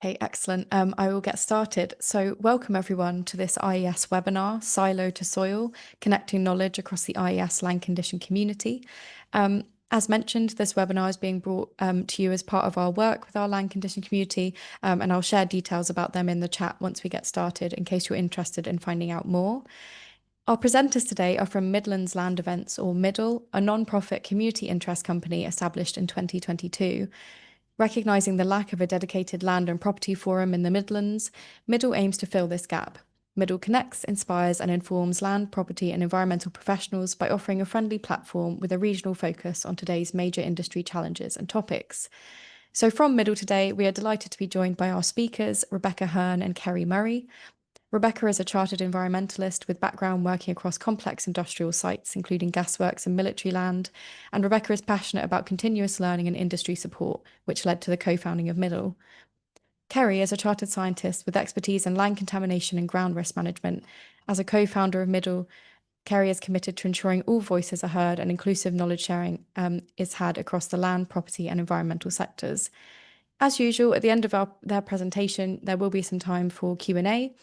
Okay, excellent. I will get started. So, welcome everyone to this IES webinar, Silo to Soil, Connecting Knowledge Across the IES Land Condition Community. As mentioned, this webinar is being brought to you as part of our work with our land condition community, and I'll share details about them in the chat once we get started in case you're interested in finding out more. Our presenters today are from Midlands Land Events, or MidLE, a non-profit community interest company established in 2022. Recognising the lack of a dedicated land and property forum in the Midlands, MidLE aims to fill this gap. MidLE connects, inspires and informs land, property and environmental professionals by offering a friendly platform with a regional focus on today's major industry challenges and topics. So from MidLE today, we are delighted to be joined by our speakers, Rebecca Hearn and Kerry Murray. Rebecca is a chartered environmentalist with background working across complex industrial sites, including gasworks and military land. And Rebecca is passionate about continuous learning and industry support, which led to the co-founding of MidLE. Kerry is a chartered scientist with expertise in land contamination and ground risk management. As a co-founder of MidLE, Kerry is committed to ensuring all voices are heard and inclusive knowledge sharing is had across the land, property and environmental sectors. As usual, at the end of their presentation, there will be some time for Q&A.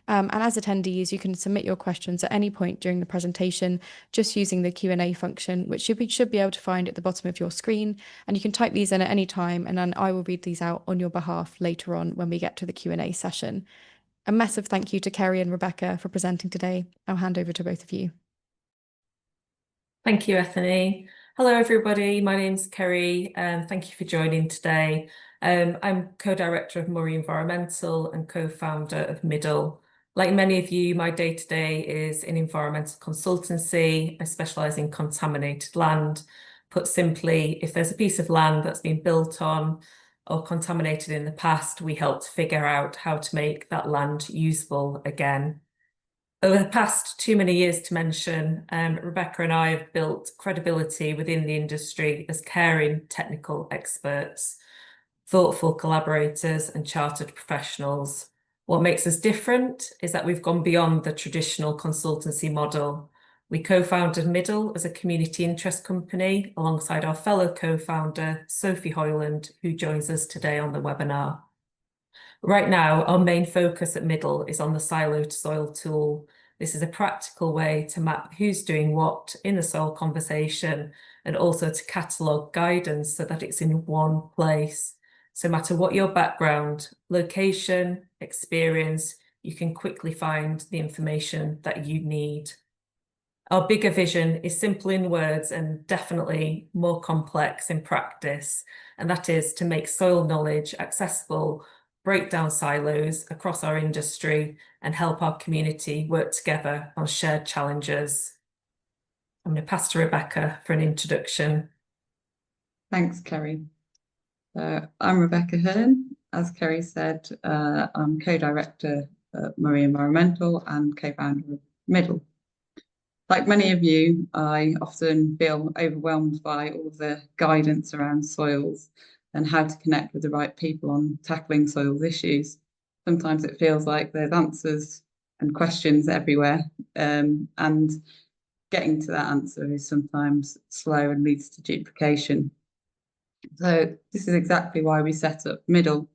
And as attendees, you can submit your questions at any point during the presentation just using the Q&A function, which you should be able to find at the bottom of your screen. And you can type these in at any time, and then I will read these out on your behalf later on when we get to the Q&A session. A massive thank you to Kerry and Rebecca for presenting today. I'll hand over to both of you. Thank you, Ethany. Hello, everybody. My name's Kerry, and thank you for joining today. I'm co-director of Murray Environmental and co-founder of MidLE. Like many of you, my day-to-day is in environmental consultancy. I specialise in contaminated land. Put simply, if there's a piece of land that's been built on or contaminated in the past, we help to figure out how to make that land usable again. Over the past too many years to mention, Rebecca and I have built credibility within the industry as caring technical experts, thoughtful collaborators and chartered professionals. What makes us different is that we've gone beyond the traditional consultancy model. We co-founded MidLE as a community interest company alongside our fellow co-founder, Sophie Hoyland, who joins us today on the webinar. Right now, our main focus at MidLE is on the SILOtoSOIL tool. This is a practical way to map who's doing what in the soil conversation and also to catalogue guidance so that it's in one place. So no matter what your background, location, experience, you can quickly find the information that you need. Our bigger vision is simple in words and definitely more complex in practice, and that is to make soil knowledge accessible, break down silos across our industry and help our community work together on shared challenges. I'm going to pass to Rebecca for an introduction. Thanks, Kerry. I'm Rebecca Hearn. As Kerry said, I'm co-director at Murray Environmental and co-founder of MidLE. Like many of you, I often feel overwhelmed by all the guidance around soils and how to connect with the right people on tackling soils issues. Sometimes it feels like there's answers and questions everywhere, and getting to that answer is sometimes slow and leads to duplication. So this is exactly why we set up MidLE.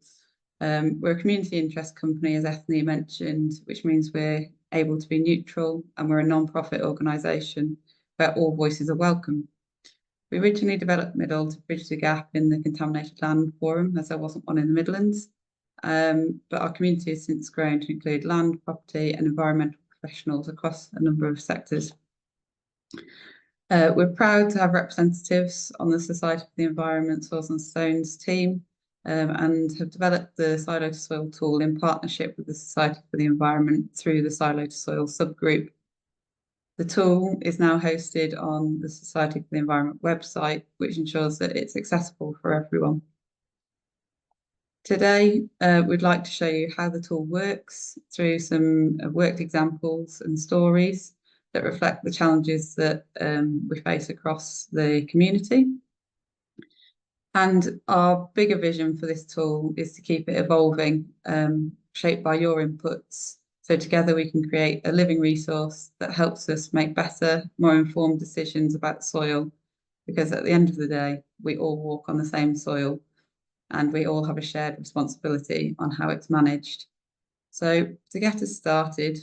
We're a community interest company, as Ethany mentioned, which means we're able to be neutral, and we're a non-profit organisation where all voices are welcome. We originally developed MidLE to bridge the gap in the contaminated land forum, as there wasn't one in the Midlands. But our community has since grown to include land, property and environmental professionals across a number of sectors. We're proud to have representatives on the Society for the Environment, Soils and Stones team, and have developed the SILOtoSOIL tool in partnership with the Society for the Environment through the SILOtoSOIL subgroup. The tool is now hosted on the Society for the Environment website, which ensures that it's accessible for everyone. Today, we'd like to show you how the tool works through some worked examples and stories that reflect the challenges that we face across the community. And our bigger vision for this tool is to keep it evolving, shaped by your inputs. So together we can create a living resource that helps us make better, more informed decisions about soil, because at the end of the day, we all walk on the same soil. and we all have a shared responsibility on how it's managed. So to get us started,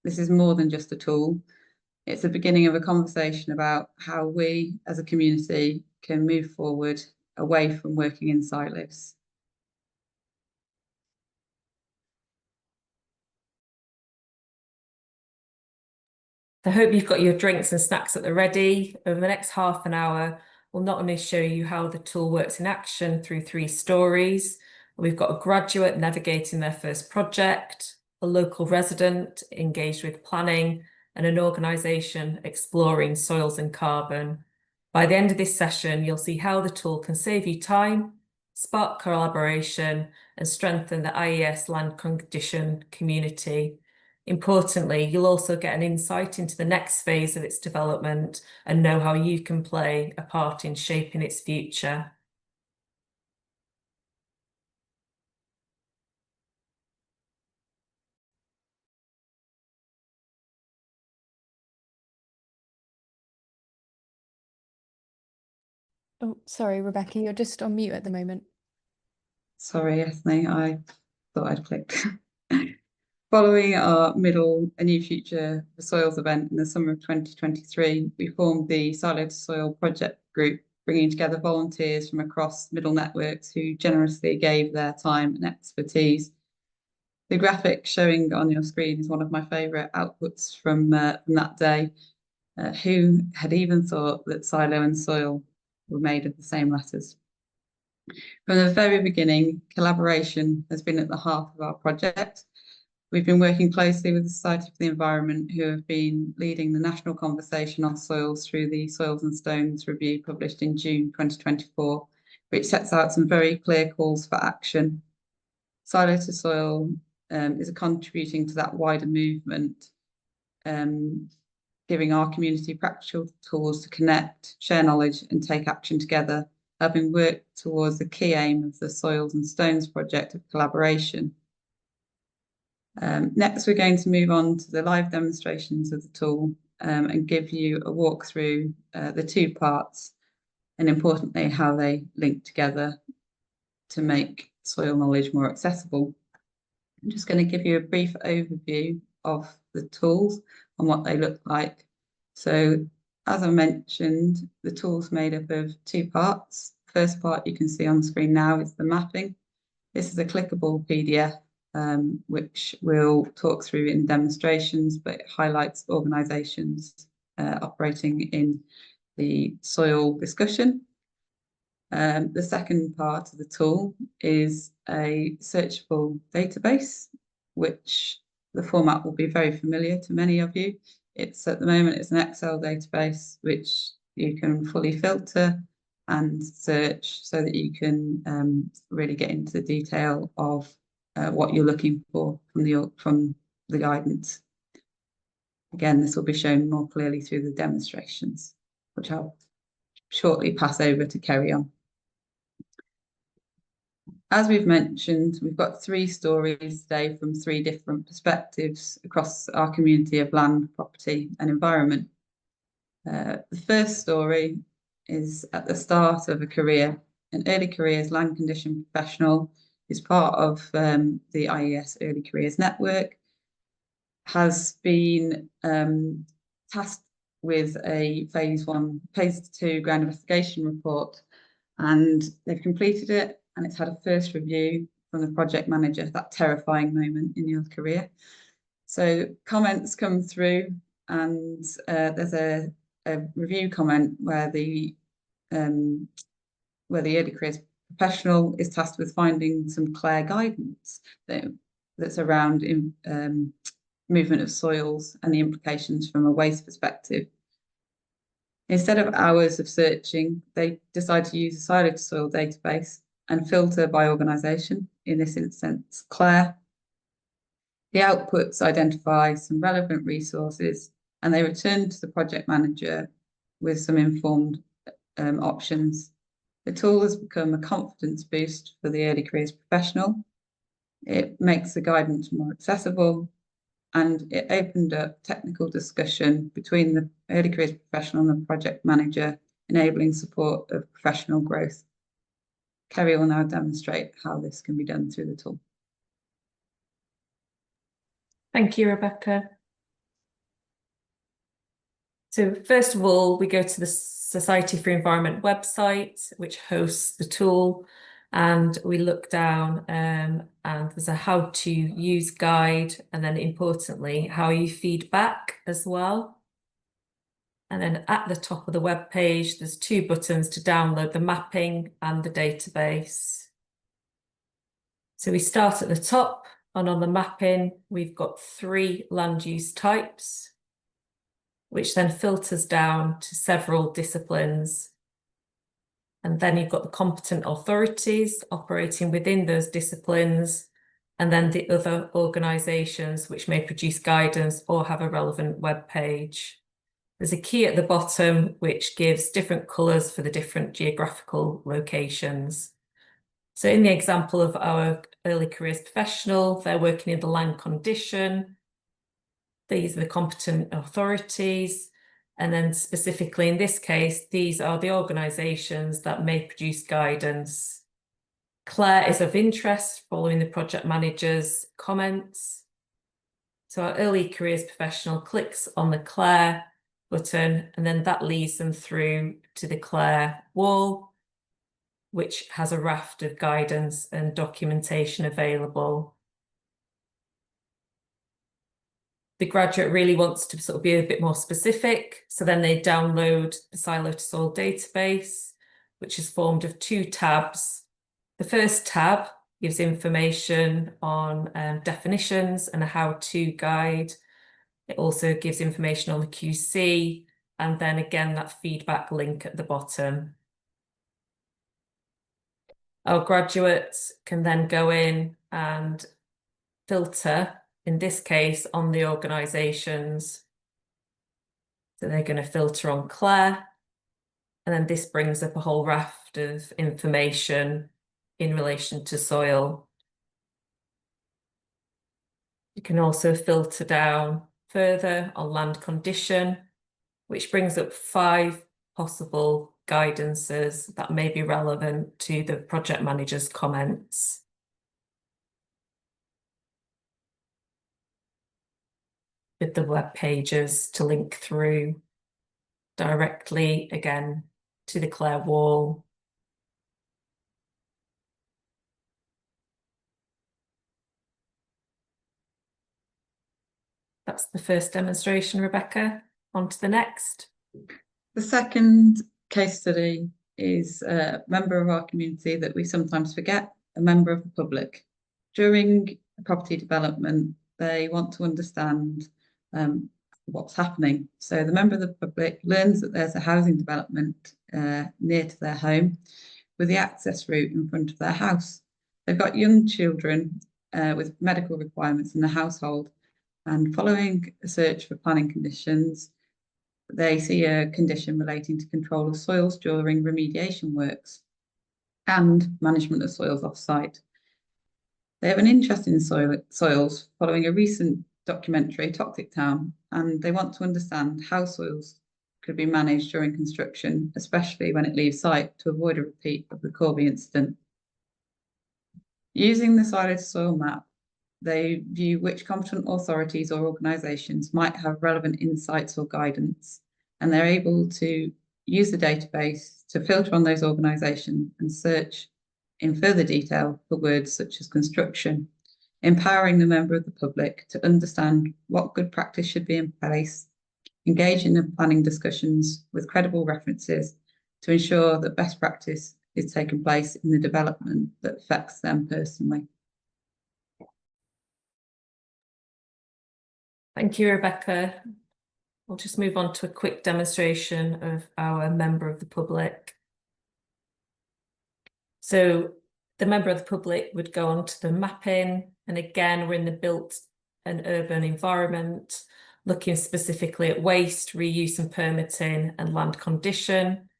this is more than just a tool. It's the beginning of a conversation about how we as a community can move forward away from working in silos. I hope you've got your drinks and snacks at the ready. Over the next half an hour, we'll not only show you how the tool works in action through 3 stories. We've got a graduate navigating their first project, a local resident engaged with planning, and an organisation exploring soils and carbon. By the end of this session, you'll see how the tool can save you time, spark collaboration, and strengthen the IES land condition community. Importantly, you'll also get an insight into the next phase of its development and know how you can play a part in shaping its future. Oh, sorry, Rebecca, you're just on mute at the moment. Sorry, Ethne, I thought I'd clicked. Following our MidLE A New Future for Soils event in the summer of 2023, we formed the SILOtoSOIL project group, bringing together volunteers from across MidLE networks who generously gave their time and expertise. The graphic showing on your screen is one of my favourite outputs from that day. Who had even thought that silo and soil were made of the same letters? From the very beginning, collaboration has been at the heart of our project. We've been working closely with the Society for the Environment, who have been leading the national conversation on soils through the Soils and Stones review published in June 2024, which sets out some very clear calls for action. SILOtoSOIL is contributing to that wider movement, giving our community practical tools to connect, share knowledge and take action together, helping work towards the key aim of the Soils and Stones project of collaboration. Next, we're going to move on to the live demonstrations of the tool and give you a walk through the 2 parts and importantly, how they link together to make soil knowledge more accessible. I'm just going to give you a brief overview of the tools and what they look like. So, as I mentioned, the tool's made up of 2 parts. First part you can see on the screen now is the mapping. This is a clickable PDF which we'll talk through in demonstrations, but it highlights organisations operating in the soil discussion. The second part of the tool is a searchable database, which the format will be very familiar to many of you. It's at the moment, it's an Excel database, which you can fully filter and search so that you can really get into the detail of what you're looking for from the guidance. Again, this will be shown more clearly through the demonstrations, which I'll shortly pass over to Kerry on. As we've mentioned, we've got 3 stories today from 3 different perspectives across our community of land, property and environment. The first story is at the start of a career. An early careers land condition professional is part of the IES Early Careers Network, has been tasked with a phase 2 ground investigation report, and they've completed it, and it's had a first review from the project manager, that terrifying moment in your career. So comments come through, and there's a review comment where the early careers professional is tasked with finding some clear guidance that's around movement of soils and the implications from a waste perspective. Instead of hours of searching, they decide to use a SILOtoSOIL database and filter by organisation, in this instance, Clare. The outputs identify some relevant resources, and they return to the project manager with some informed options. The tool has become a confidence boost for the early careers professional. It makes the guidance more accessible, and it opened up technical discussion between the early careers professional and the project manager, enabling support of professional growth. Kerry will now demonstrate how this can be done through the tool. Thank you, Rebecca. So first of all, we go to the Society for Environment website, which hosts the tool, and we look down and there's a how to use guide, and then importantly, how you feedback as well. And then at the top of the web page, there's two buttons to download the mapping and the database. So we start at the top, and on the mapping, we've got 3 land use types, which then filters down to several disciplines. And then you've got the competent authorities operating within those disciplines, and then the other organisations which may produce guidance or have a relevant web page. There's a key at the bottom which gives different colours for the different geographical locations. So in the example of our early careers professional, they're working in the land condition. These are the competent authorities. And then specifically in this case, these are the organisations that may produce guidance. Claire is of interest following the project manager's comments. So our early careers professional clicks on the Claire button, and then that leads them through to the Claire wall, which has a raft of guidance and documentation available. The graduate really wants to sort of be a bit more specific, so then they download the SILOtoSOIL database, which is formed of 2 tabs. The first tab gives information on definitions and a how-to guide. It also gives information on the QC, and then again that feedback link at the bottom. Our graduates can then go in and filter, in this case, on the organisations. So they're going to filter on Claire, and then this brings up a whole raft of information in relation to soil. You can also filter down further on land condition, which brings up 5 possible guidances that may be relevant to the project manager's comments. With the web pages to link through directly again to the Claire wall. That's the first demonstration, Rebecca. On to the next. The second case study is a member of our community that we sometimes forget, a member of the public. During property development, they want to understand what's happening. So the member of the public learns that there's a housing development near to their home with the access route in front of their house. They've got young children with medical requirements in the household, and following a search for planning conditions, they see a condition relating to control of soils during remediation works and management of soils off-site. They have an interest in soils following a recent documentary, Toxic Town, and they want to understand how soils could be managed during construction, especially when it leaves site, to avoid a repeat of the Corby incident. Using the SILOtoSOIL map, they view which competent authorities or organisations might have relevant insights or guidance, and they're able to use the database to filter on those organisations and search in further detail for words such as construction, empowering the member of the public to understand what good practice should be in place, engage in planning discussions with credible references to ensure that best practice is taking place in the development that affects them personally. Thank you, Rebecca. We'll just move on to a quick demonstration of our member of the public. So the member of the public would go on to the mapping, and again, we're in the built and urban environment, looking specifically at waste, reuse and permitting, and land condition.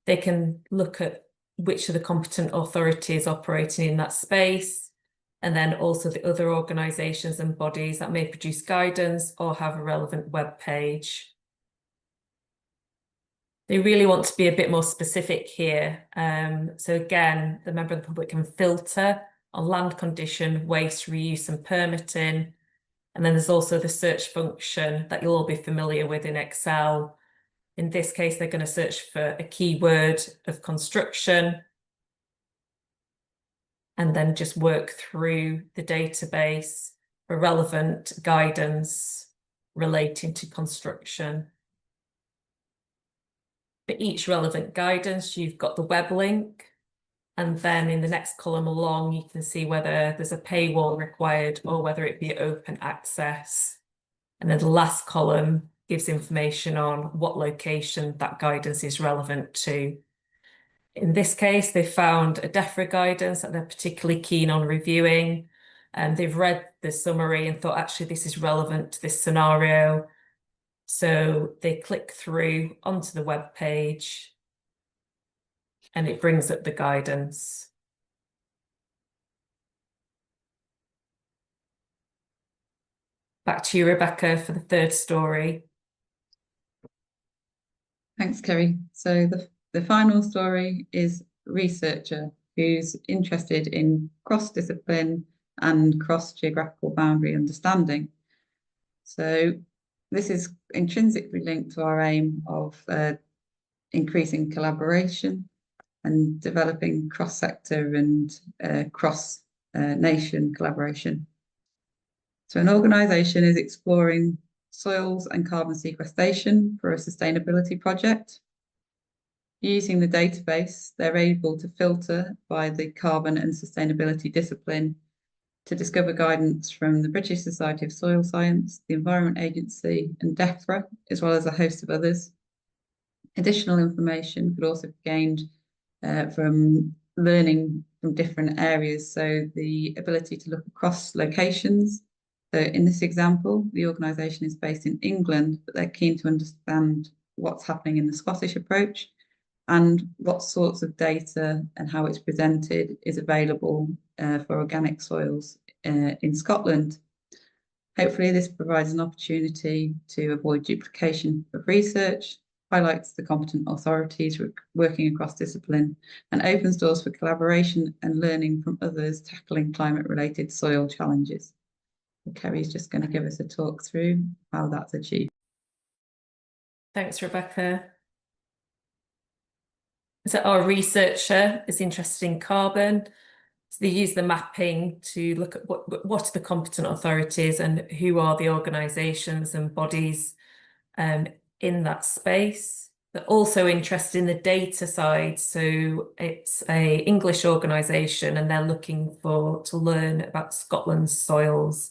They can look at which are the competent authorities operating in that space, and then also the other organisations and bodies that may produce guidance or have a relevant web page. They really want to be a bit more specific here. So again, the member of the public can filter on land condition, waste, reuse and permitting. And then there's also the search function that you'll all be familiar with in Excel. In this case, they're going to search for a keyword of construction and then just work through the database for relevant guidance relating to construction. For each relevant guidance, you've got the web link. And then in the next column along, you can see whether there's a paywall required or whether it be open access. And then the last column gives information on what location that guidance is relevant to. In this case, they found a DEFRA guidance that they're particularly keen on reviewing. And they've read the summary and thought, actually, this is relevant to this scenario. So they click through onto the web page and it brings up the guidance. Back to you, Rebecca, for the third story. Thanks, Kerry. So the final story is a researcher who's interested in cross-discipline and cross-geographical boundary understanding. So this is intrinsically linked to our aim of increasing collaboration and developing cross-sector and cross-nation collaboration. So an organisation is exploring soils and carbon sequestration for a sustainability project. Using the database, they're able to filter by the carbon and sustainability discipline to discover guidance from the British Society of Soil Science, the Environment Agency and DEFRA, as well as a host of others. Additional information could also be gained from learning from different areas. So the ability to look across locations. So in this example, the organisation is based in England, but they're keen to understand what's happening in the Scottish approach and what sorts of data and how it's presented is available for organic soils in Scotland. Hopefully this provides an opportunity to avoid duplication of research, highlights the competent authorities working across discipline, and opens doors for collaboration and learning from others tackling climate-related soil challenges. Kerry's just going to give us a talk through how that's achieved. Thanks, Rebecca. So our researcher is interested in carbon. So they use the mapping to look at what are the competent authorities and who are the organisations and bodies in that space. They're also interested in the data side. So it's an English organisation and they're looking to learn about Scotland's soils.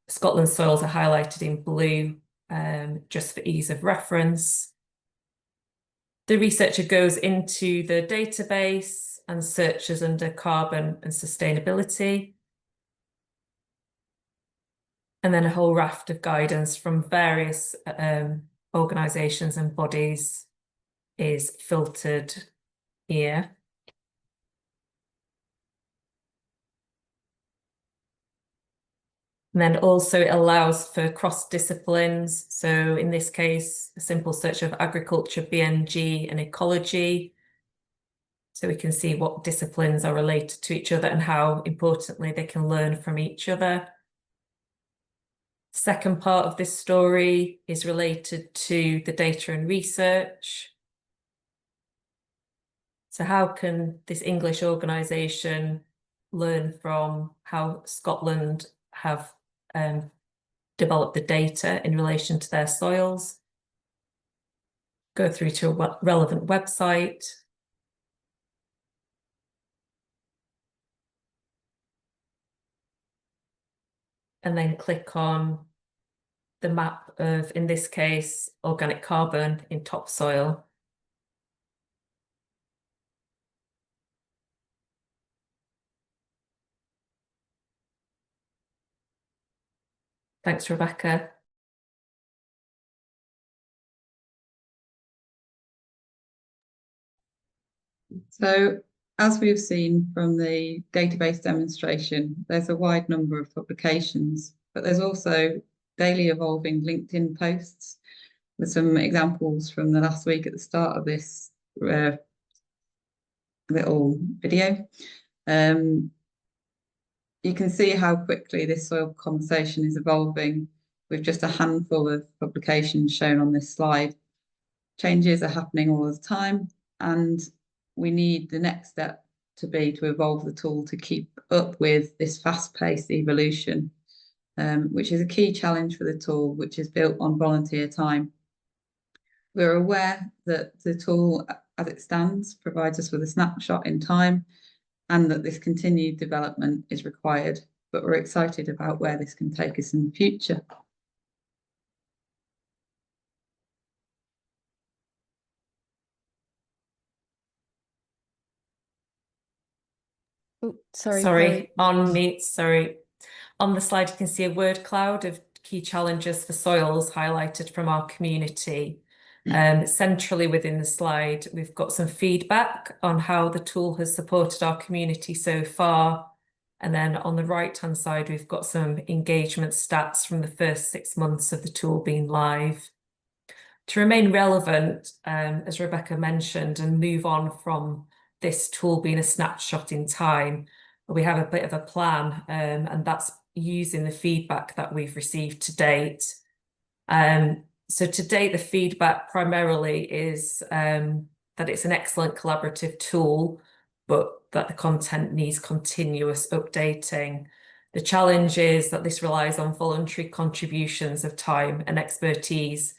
Scotland's soils are highlighted in blue just for ease of reference. The researcher goes into the database and searches under carbon and sustainability. And then a whole raft of guidance from various organisations and bodies is filtered here. And then also it allows for cross disciplines. So in this case, a simple search of agriculture, BNG and ecology. So we can see what disciplines are related to each other and how importantly they can learn from each other. Second part of this story is related to the data and research. So how can this English organisation learn from how Scotland have developed the data in relation to their soils? Go through to a relevant website. And then click on the map of, in this case, organic carbon in topsoil. Thanks, Rebecca. So as we've seen from the database demonstration, there's a wide number of publications, but there's also daily evolving LinkedIn posts with some examples from the last week at the start of this little video. You can see how quickly this soil conversation is evolving with just a handful of publications shown on this slide. Changes are happening all the time, and we need the next step to be to evolve the tool to keep up with this fast-paced evolution, which is a key challenge for the tool, which is built on volunteer time. We're aware that the tool, as it stands, provides us with a snapshot in time, and that this continued development is required, but we're excited about where this can take us in the future. Oh, sorry, Sorry, on mute, sorry. On the slide, you can see a word cloud of key challenges for soils highlighted from our community. Centrally within the slide, we've got some feedback on how the tool has supported our community so far. And then on the right-hand side, we've got some engagement stats from the first 6 months of the tool being live. To remain relevant, as Rebecca mentioned, and move on from this tool being a snapshot in time, we have a bit of a plan, and that's using the feedback that we've received to date. So to date, the feedback primarily is that it's an excellent collaborative tool, but that the content needs continuous updating. The challenge is that this relies on voluntary contributions of time and expertise.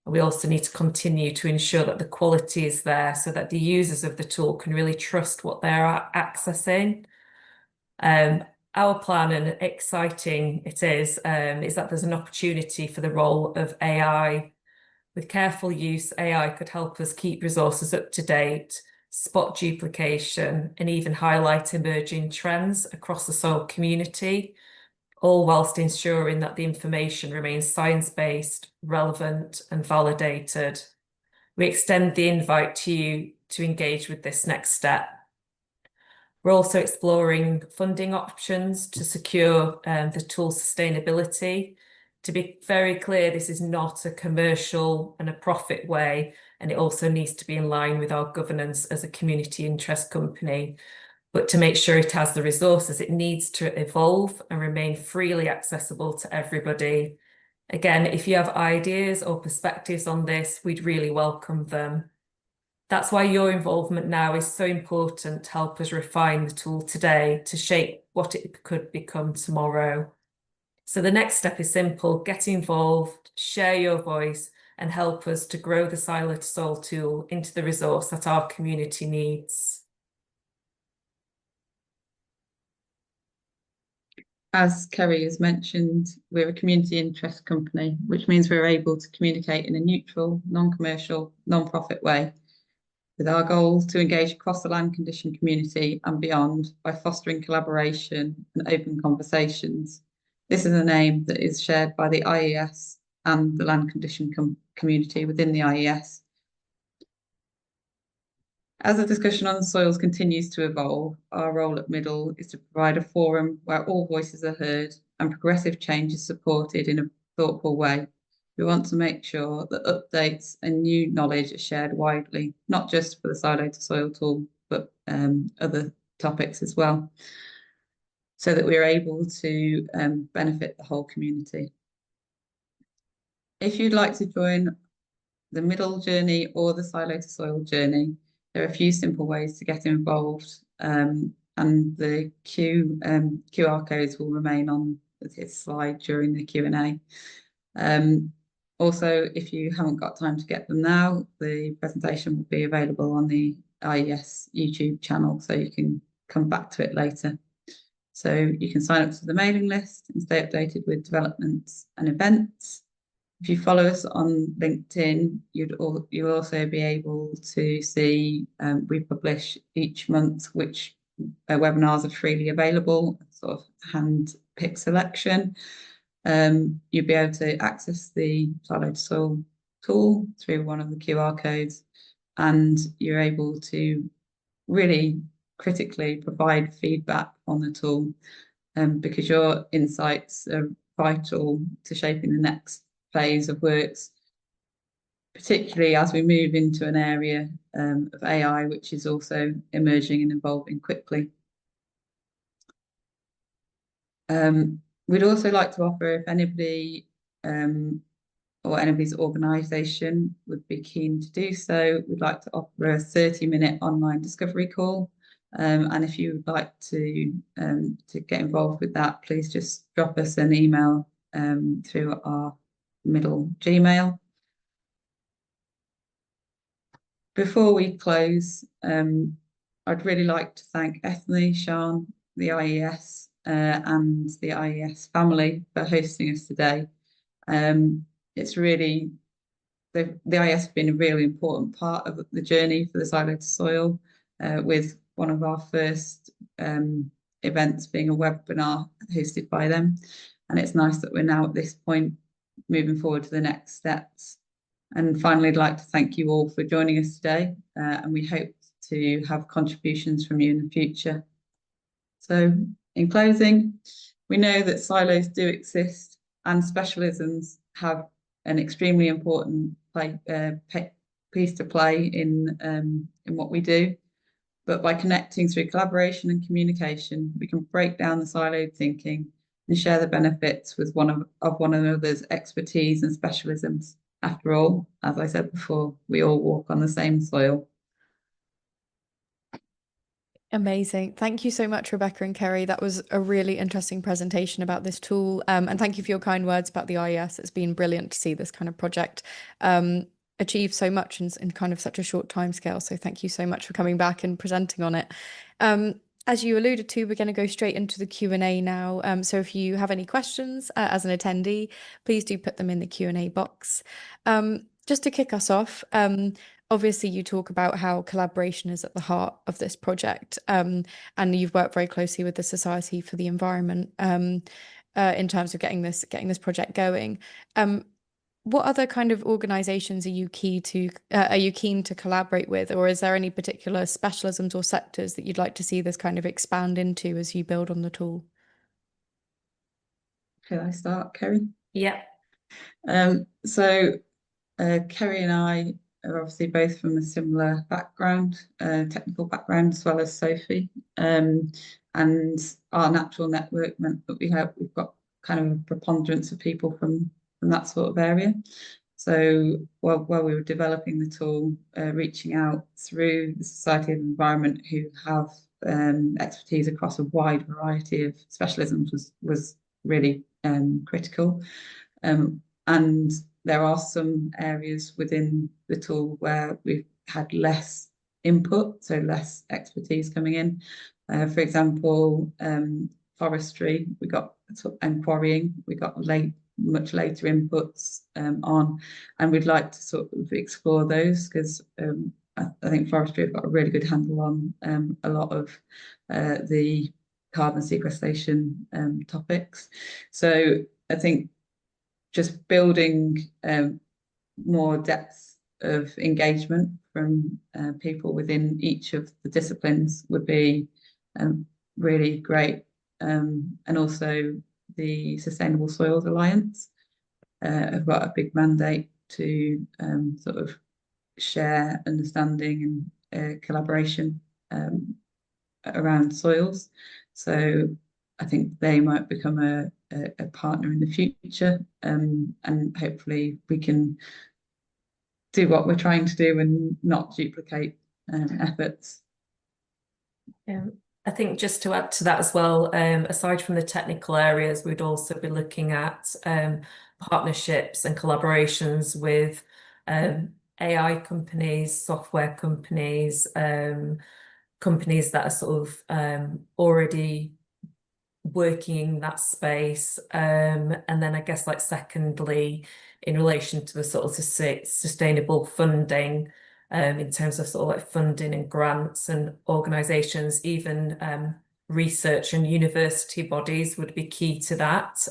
We also need to continue to ensure that the quality is there so that the users of the tool can really trust what they're accessing. Our plan, and exciting it is that there's an opportunity for the role of AI. With careful use, AI could help us keep resources up to date, spot duplication, and even highlight emerging trends across the soil community, all whilst ensuring that the information remains science-based, relevant, and validated. We extend the invite to you to engage with this next step. We're also exploring funding options to secure the tool's sustainability. To be very clear, this is not a commercial and a profit way, and it also needs to be in line with our governance as a community interest company. But to make sure it has the resources, it needs to evolve and remain freely accessible to everybody. Again, if you have ideas or perspectives on this, we'd really welcome them. That's why your involvement now is so important to help us refine the tool today to shape what it could become tomorrow. So the next step is simple: get involved, share your voice, and help us to grow the SILOtoSOIL tool into the resource that our community needs. As Kerry has mentioned, we're a community interest company, which means we're able to communicate in a neutral, non-commercial, non-profit way, with our goal to engage across the land condition community and beyond by fostering collaboration and open conversations. This is an aim that is shared by the IES and the land condition community within the IES. As the discussion on soils continues to evolve, our role at MidLE is to provide a forum where all voices are heard and progressive change is supported in a thoughtful way. We want to make sure that updates and new knowledge are shared widely, not just for the SILOtoSOIL tool, but other topics as well, so that we're able to benefit the whole community. If you'd like to join the MidLE journey or the SILOtoSOIL journey, there are a few simple ways to get involved, and the QR codes will remain on this slide during the Q&A. Also, if you haven't got time to get them now, the presentation will be available on the IES YouTube channel, so you can come back to it later. So you can sign up to the mailing list and stay updated with developments and events. If you follow us on LinkedIn, you'll also be able to see we publish each month which webinars are freely available, sort of hand-pick selection. You'll be able to access the SILOtoSOIL tool through one of the QR codes, and you're able to really critically provide feedback on the tool, because your insights are vital to shaping the next phase of works particularly as we move into an area of AI, which is also emerging and evolving quickly. We'd also like to offer, if anybody or anybody's organisation would be keen to do so, we'd like to offer a 30-minute online discovery call. And if you would like to get involved with that, please just drop us an email through our MidLE Gmail. Before we close, I'd really like to thank Ethne, Sian, the IES and the IES family for hosting us today. It's really, the IES have been a really important part of the journey for the SILOtoSOIL, with one of our first events being a webinar hosted by them. And it's nice that we're now at this point moving forward to the next steps. And finally, I'd like to thank you all for joining us today, and we hope to have contributions from you in the future. So in closing, we know that silos do exist and specialisms have an extremely important piece to play in what we do. But by connecting through collaboration and communication, we can break down the siloed thinking and share the benefits with one another's expertise and specialisms. After all, as I said before, we all walk on the same soil. Amazing. Thank you so much, Rebecca and Kerry. That was a really interesting presentation about this tool. And thank you for your kind words about the IES. It's been brilliant to see this kind of project achieve so much in kind of such a short time scale. So thank you so much for coming back and presenting on it. As you alluded to, we're going to go straight into the Q&A now. So if you have any questions as an attendee, please do put them in the Q&A box. Just to kick us off, obviously you talk about how collaboration is at the heart of this project, and you've worked very closely with the Society for the Environment in terms of getting this project going. What other kind of organisations are you keen to collaborate with, or is there any particular specialisms or sectors that you'd like to see this kind of expand into as you build on the tool? Shall I start, Kerry? Yeah. So Kerry and I are obviously both from a similar background, technical background, as well as Sophie. And our natural network meant that we've got kind of a preponderance of people from that sort of area. So while we were developing the tool, reaching out through the Society of the Environment, who have expertise across a wide variety of specialisms, was really critical. And there are some areas within the tool where we've had less input, so less expertise coming in. For example, forestry, and quarrying, we got much later inputs on, and we'd like to sort of explore those because I think forestry have got a really good handle on a lot of the carbon sequestration topics. So I think just building more depth of engagement from people within each of the disciplines would be really great. And also the Sustainable Soils Alliance have got a big mandate to sort of share understanding and collaboration around soils. So I think they might become a partner in the future, and hopefully we can do what we're trying to do and not duplicate efforts. I think just to add to that as well, aside from the technical areas, we'd also be looking at partnerships and collaborations with AI companies, software companies, companies that are sort of already working in that space. And then I guess, like, secondly, in relation to the sort of sustainable funding, in terms of sort of like funding and grants and organisations, even research and university bodies would be key to that,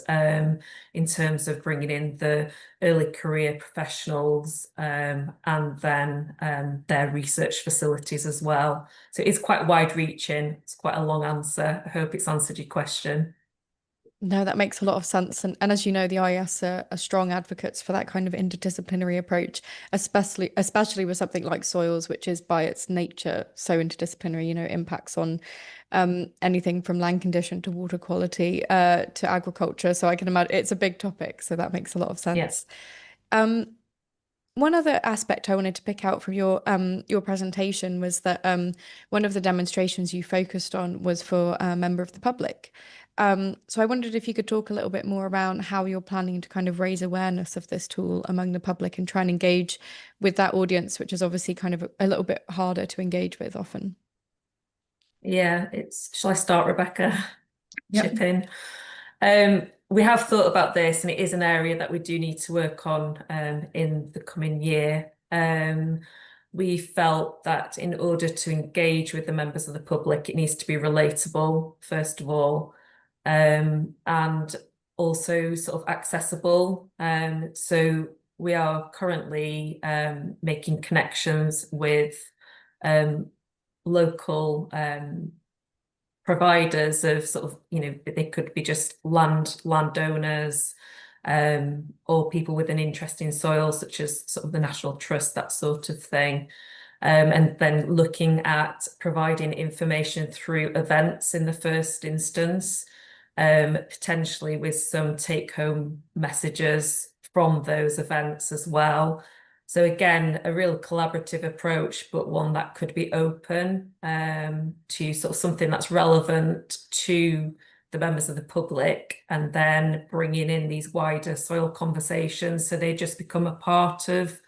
in terms of bringing in the early career professionals and then their research facilities as well. So it's quite wide reaching. It's quite a long answer. I hope it's answered your question. No, that makes a lot of sense. And as you know, the IES are strong advocates for that kind of interdisciplinary approach, especially with something like soils, which is by its nature so interdisciplinary, impacts on anything from land condition to water quality to agriculture. So I can imagine it's a big topic. So that makes a lot of Yeah. sense. Um, One other aspect I wanted to pick out from your presentation was that one of the demonstrations you focused on was for a member of the public. So I wondered if you could talk a little bit more around how you're planning to kind of raise awareness of this tool among the public and try and engage with that audience, which is obviously kind of a little bit harder to engage with often. Yeah, shall I start, Rebecca? Yep. Chip in. We have thought about this, and it is an area that we do need to work on in the coming year. We felt that in order to engage with the members of the public, it needs to be relatable, first of all, and also sort of accessible. So we are currently making connections with local providers of sort of, they could be just landowners or people with an interest in soil, such as sort of the National Trust, that sort of thing. And then looking at providing information through events in the first instance, potentially with some take-home messages from those events as well. So again, a real collaborative approach, but one that could be open to sort of something that's relevant to the members of the public, and then bringing in these wider soil conversations so they just become a part of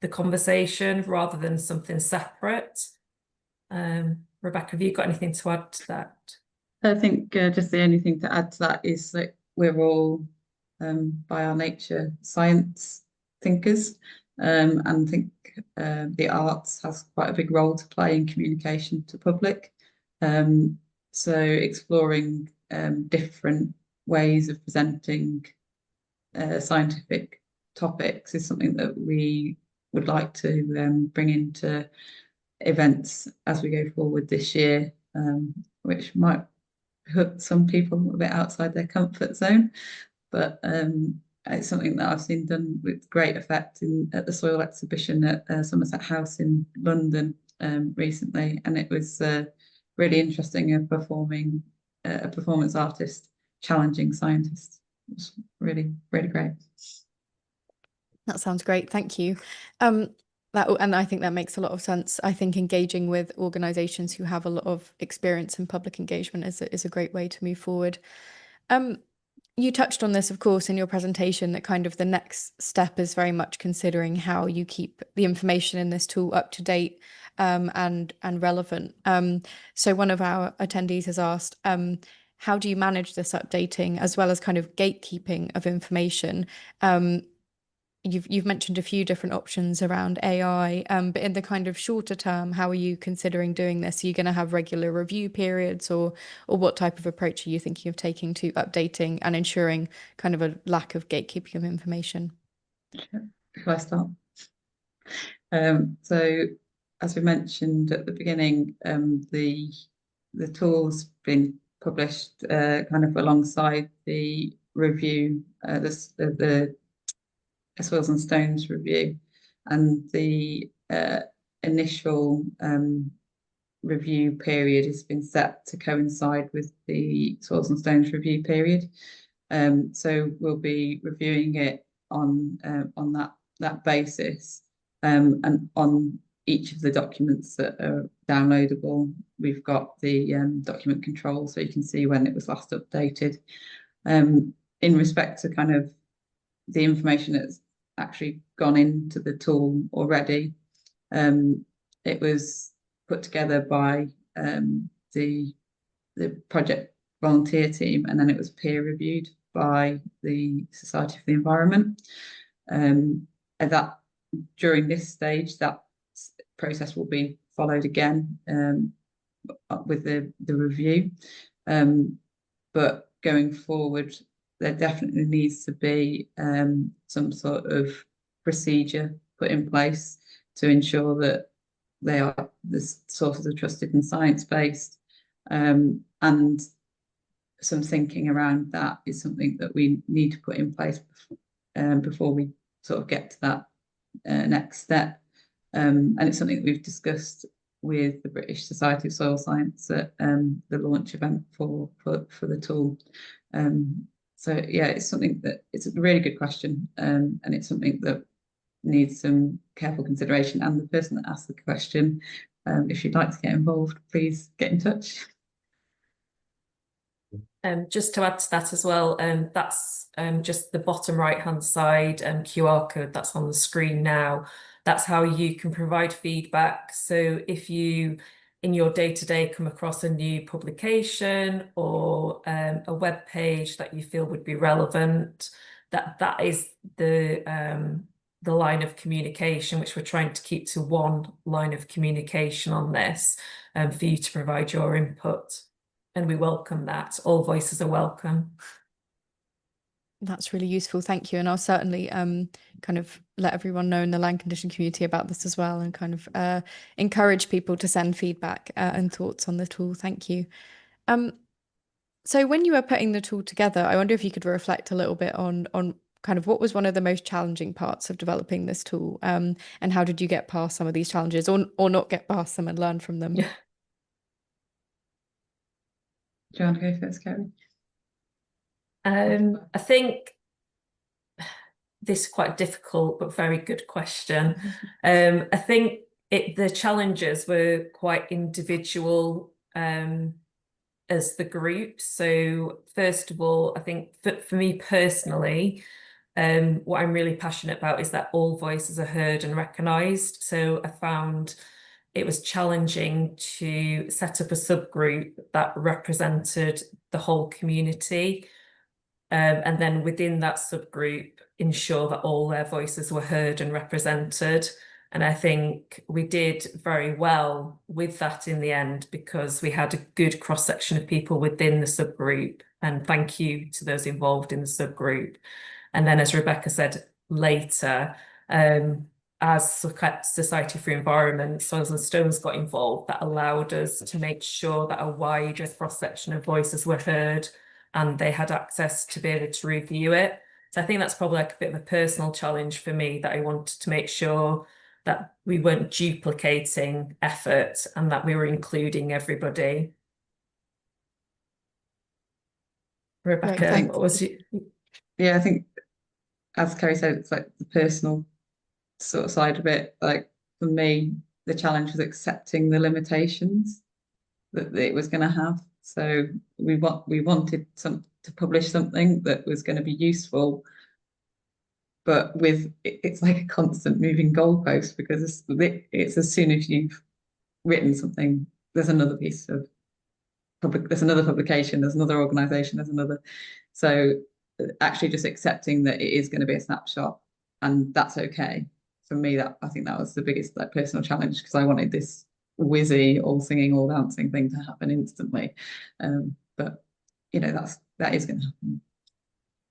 the conversation rather than something separate. Rebecca, have you got anything to add to that? I think just the only thing to add to that is that we're all, by our nature, science thinkers, and think the arts has quite a big role to play in communication to public. So exploring different ways of presenting scientific topics is something that we would like to bring into events as we go forward this year, which might put some people a bit outside their comfort zone, but it's something that I've seen done with great effect at the soil exhibition at Somerset House in London recently, and it was really interesting. A performance artist challenging scientists. It was really, really great. That sounds great. Thank you. And I think that makes a lot of sense. I think engaging with organisations who have a lot of experience in public engagement is a great way to move forward. You touched on this, of course, in your presentation, that kind of the next step is very much considering how you keep the information in this tool up to date and relevant. So one of our attendees has asked, how do you manage this updating as well as kind of gatekeeping of information? You've mentioned a few different options around AI, but in the kind of shorter term, how are you considering doing this? Are you going to have regular review periods, or what type of approach are you thinking of taking to updating and ensuring kind of a lack of gatekeeping of information? If I start. So as we mentioned at the beginning, the tool's been published kind of alongside the review, the Soils and Stones review, and the initial review period has been set to coincide with the Soils and Stones review period. So we'll be reviewing it on that basis, and on each of the documents that are downloadable, we've got the document control, so you can see when it was last updated. In respect to kind of the information that's actually gone into the tool already, it was put together by the project volunteer team, and then it was peer reviewed by the Society for the Environment. And that during this stage, that process will be followed again with the review. But going forward, there definitely needs to be some sort of procedure put in place to ensure that the sources are trusted and science-based. And some thinking around that is something that we need to put in place before we sort of get to that next step. And it's something that we've discussed with the British Society of Soil Science at the launch event for the tool. So yeah, it's something that it's a really good question, and it's something that needs some careful consideration. And the person that asked the question, if you'd like to get involved, please get in touch. Just to add to that as well, that's just the bottom right-hand side QR code that's on the screen now. That's how you can provide feedback. So if you, in your day-to-day, come across a new publication or a web page that you feel would be relevant, that is the line of communication, which we're trying to keep to one line of communication on this, for you to provide your input. And we welcome that. All voices are welcome. That's really useful. Thank you. And I'll certainly kind of let everyone know in the land condition community about this as well, and kind of encourage people to send feedback and thoughts on the tool. Thank you. So when you were putting the tool together, I wonder if you could reflect a little bit on kind of what was one of the most challenging parts of developing this tool, and how did you get past some of these challenges, or not get past them and learn from them? Yeah. Do you want to go first, Kerry? I think this is quite a difficult but very good question. I think the challenges were quite individual as the group. So first of all, I think for me personally, what I'm really passionate about is that all voices are heard and recognised. So I found it was challenging to set up a subgroup that represented the whole community. And then within that subgroup, ensure that all their voices were heard and represented. And I think we did very well with that in the end, because we had a good cross-section of people within the subgroup. And thank you to those involved in the subgroup. And then, as Rebecca said later, as Society for Environment, Soils and Stones got involved, that allowed us to make sure that a wider cross-section of voices were heard and they had access to be able to review it. So I think that's probably like a bit of a personal challenge for me, that I wanted to make sure that we weren't duplicating effort and that we were including everybody. Rebecca, what was you? Yeah, I think, as Kerry said, it's like the personal sort of side of it. Like for me, the challenge was accepting the limitations that it was going to have. So we wanted to publish something that was going to be useful, but it's like a constant moving goalpost, because it's as soon as you've written something, there's another piece of there's another publication, there's another organisation, there's another. So actually just accepting that it is going to be a snapshot, and that's okay. For me, I think that was the biggest personal challenge, because I wanted this whizzy, all singing, all dancing thing to happen instantly. But that is going to happen,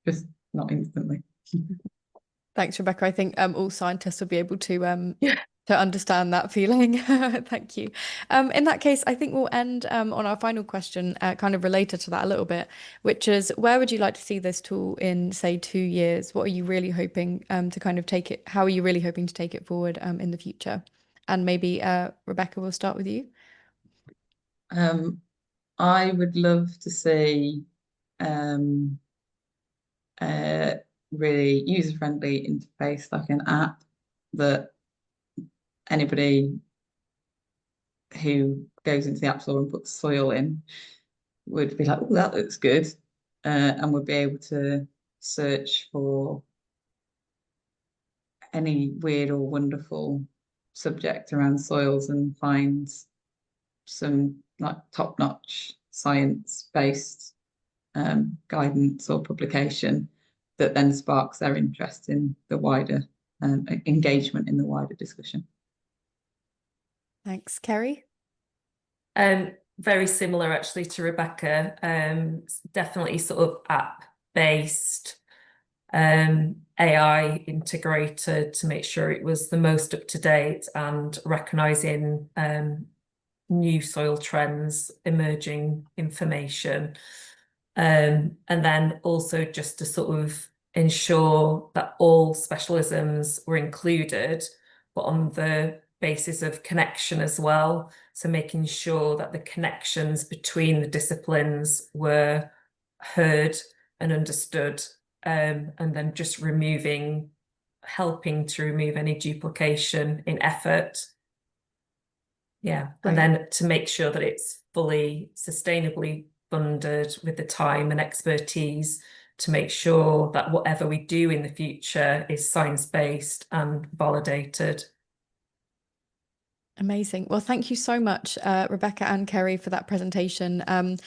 just not instantly. Thanks, Rebecca. I think all scientists will be able to understand that feeling. Thank you. In that case, I think we'll end on our final question, kind of related to that a little bit, which is, where would you like to see this tool in, say, 2 years? What are you really hoping to kind of take it? How are you really hoping to take it forward in the future? And maybe Rebecca, we'll start with you. I would love to see really user-friendly interface, like an app that anybody who goes into the App Store and puts soil in would be like, oh, that looks good, and would be able to search for any weird or wonderful subject around soils and find some like top-notch science-based guidance or publication that then sparks their interest in the wider engagement in the wider discussion. Thanks, Kerry. Very similar actually to Rebecca. Definitely sort of app-based, AI integrated to make sure it was the most up to date and recognising new soil trends, emerging information. And then also just to sort of ensure that all specialisms were included, but on the basis of connection as well. So making sure that the connections between the disciplines were heard and understood, and then just helping to remove any duplication in effort. Yeah, and then to make sure that it's fully sustainably funded with the time and expertise to make sure that whatever we do in the future is science-based and validated. Amazing. Well, thank you so much, Rebecca and Kerry, for that presentation, and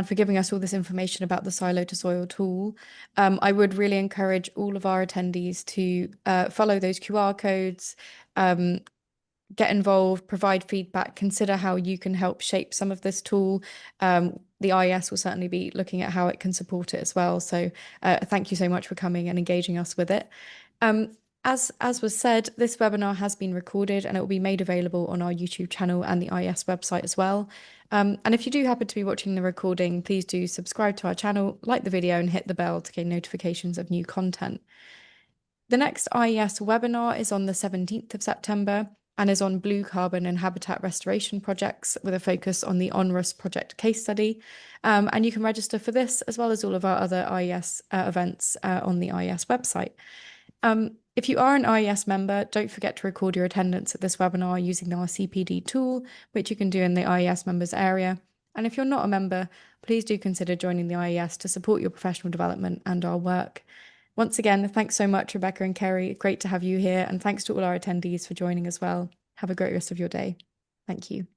for giving us all this information about the SILOtoSOIL tool. I would really encourage all of our attendees to follow those QR codes, get involved, provide feedback, consider how you can help shape some of this tool. The IES will certainly be looking at how it can support it as well. So thank you so much for coming and engaging us with it. As was said, this webinar has been recorded and it will be made available on our YouTube channel and the IES website as well. And if you do happen to be watching the recording, please do subscribe to our channel, like the video and hit the bell to gain notifications of new content. The next IES webinar is on the 17th of September and is on blue carbon and habitat restoration projects with a focus on the ONRUS project case study. And you can register for this as well as all of our other IES events on the IES website. If you are an IES member, don't forget to record your attendance at this webinar using our CPD tool, which you can do in the IES members area. And if you're not a member, please do consider joining the IES to support your professional development and our work. Once again, thanks so much, Rebecca and Kerry. Great to have you here. And thanks to all our attendees for joining as well. Have a great rest of your day. Thank you.